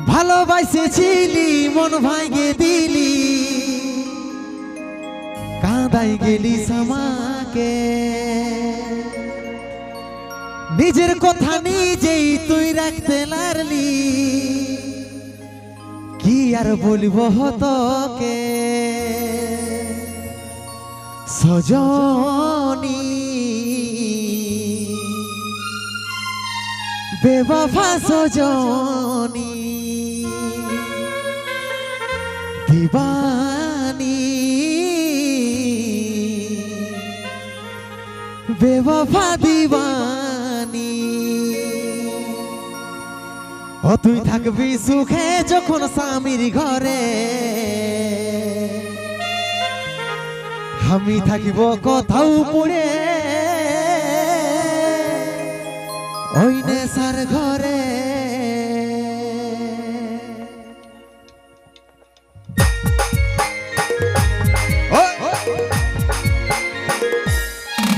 ভালোবাসেছিলি মন ভাঙে দিলি, কাঁদাই গেলি আমাকে। নিজের কথা নিজেই তুই রাখতে লারলি, কি আর বলবো তোকে সজনী, বেওয়াফা সজনী, দিবানী, বেওয়াফা দিবানী। ও তুই থাকবি সুখে যখন স্বামীর ঘরে, আমি থাকিব কোথাও পড়ে ওই নেশার ঘরে।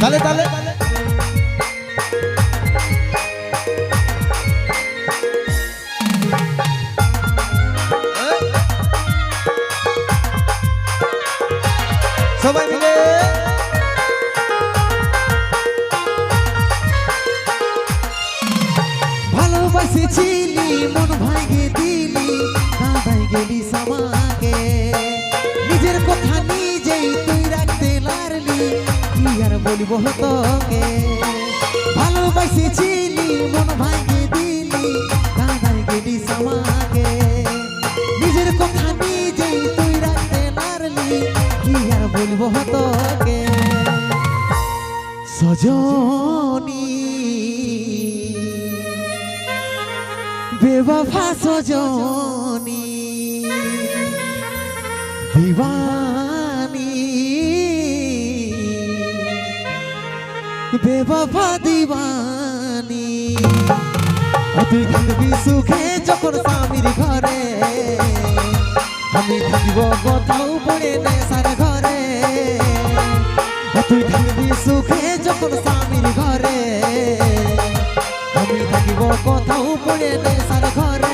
তালে তালে সবাই মিলে ভালোবাসেছিলি মন ভাঙে দিলি, কাঁদাই গেলি আমাকে। নিজের কথা নিজেই তুই রাখতে লারলি, কি আর বলবো তোকে। ভালোবাসেছিলি মন ভাঙে দিলি, কাঁদাই গেলি আমাকে। নিজের কথা নিজেই তুই রাখতে লারলি, কি আর বলবো তোকে সজনী, বেওয়াফা সজনী, দিবানী, বেওয়াফা দিবানী। তুই থাকবি সুখে যখন স্বামীর ঘরে, আমি থাকিব কোথাও পড়ে নেশার ঘরে। তুই থাকবি সুখে যখন স্বামীর ঘরে, আমি থাকিব কোথাও পড়ে নেশার ঘরে।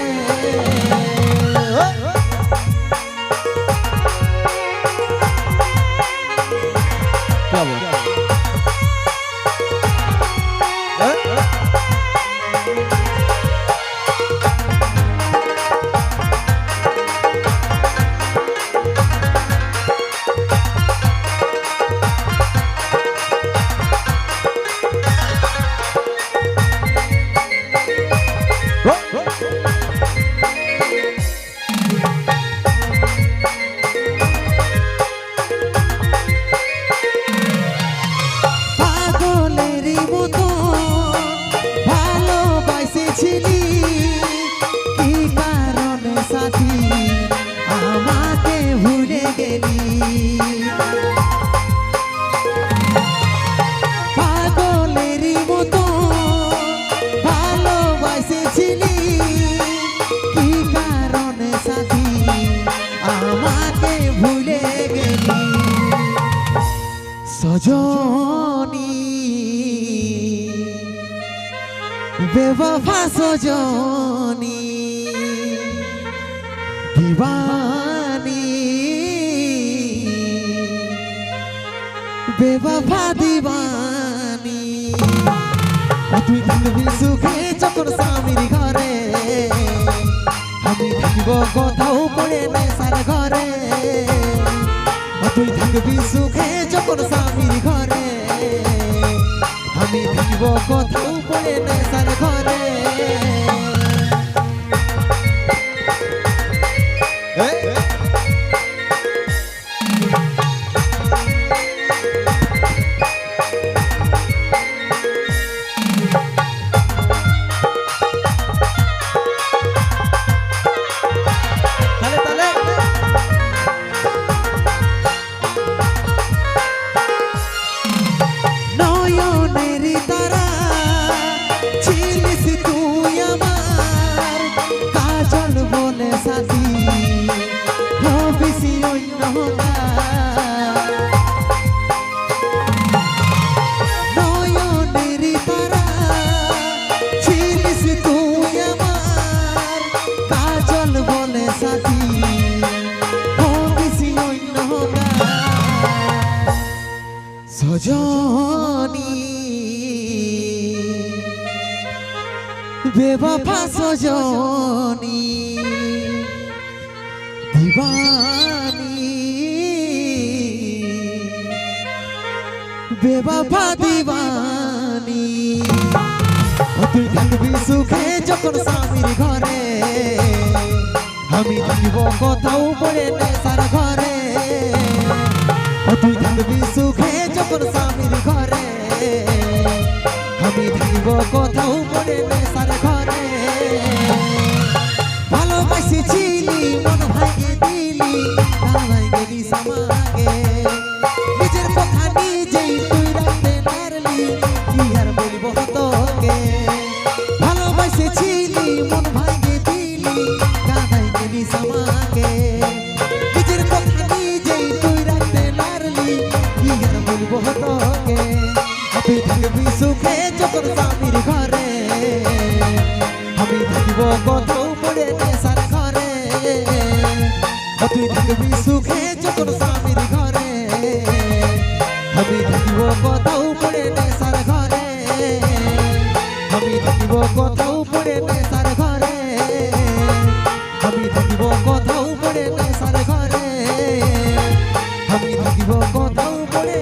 আমাকে ভুলে গেলি, পাগলেরই মতো ভালোবাসেছিলি, কি কারণে সাথী আমাকে ভুলে গেলি সজনী, বেওয়াফা সজনী, দিবানী, বেওয়াফা দিবানী। তুই থাকবি সুখে যখন স্বামীর ঘরে, আমি থাকিব কোথাও পড়ে নেশার ঘরে। তুই থাকবি সুখে যখন স্বামীর ঘরে, আমি থাকিব কোথাও পড়ে নেশার ঘরে। নয়নেরই তারা ছিলিস তুই, সজনী বেওয়াফা সজনী দিবানী বেওয়াফা দিবানী তুই থাকবি সুখে যখন স্বামীর ঘরে আমি থাকিব কোথাও পড়ে নেশার ঘরে তুই থাকবি সুখে যখন স্বামীর ঘরে আমি থাকিব কোথাও পড়ে নেশার ঘরে ভালোবাসেছিলি মন ভাঙে দিলি ভাঙে গেলি সমাগে নিজের কথা নিজেই তুই রাখতে পারলি কি আর বলবো তোকে ভালোবাসেছিলি মন ভাঙে দিলি কাঁদাই গেলি সমাগে নিজের কথা নিজেই তুই রাখতে পারলি কি আর বলবো তোকে তুই থাকবি সুখে যখন স্বামীর ঘরে আমি থাকিব কোথাও পড়ে নেশার ঘরে তুই থাকবি সুখে যখন স্বামীর ঘরে আমি থাকিব কোথাও পড়ে নেশার ঘরে আমি থাকিব কোথাও পড়ে নেশার ঘরে আমি থাকিব কোথাও পড়ে নেশার ঘরে আমি থাকিব কোথাও পড়ে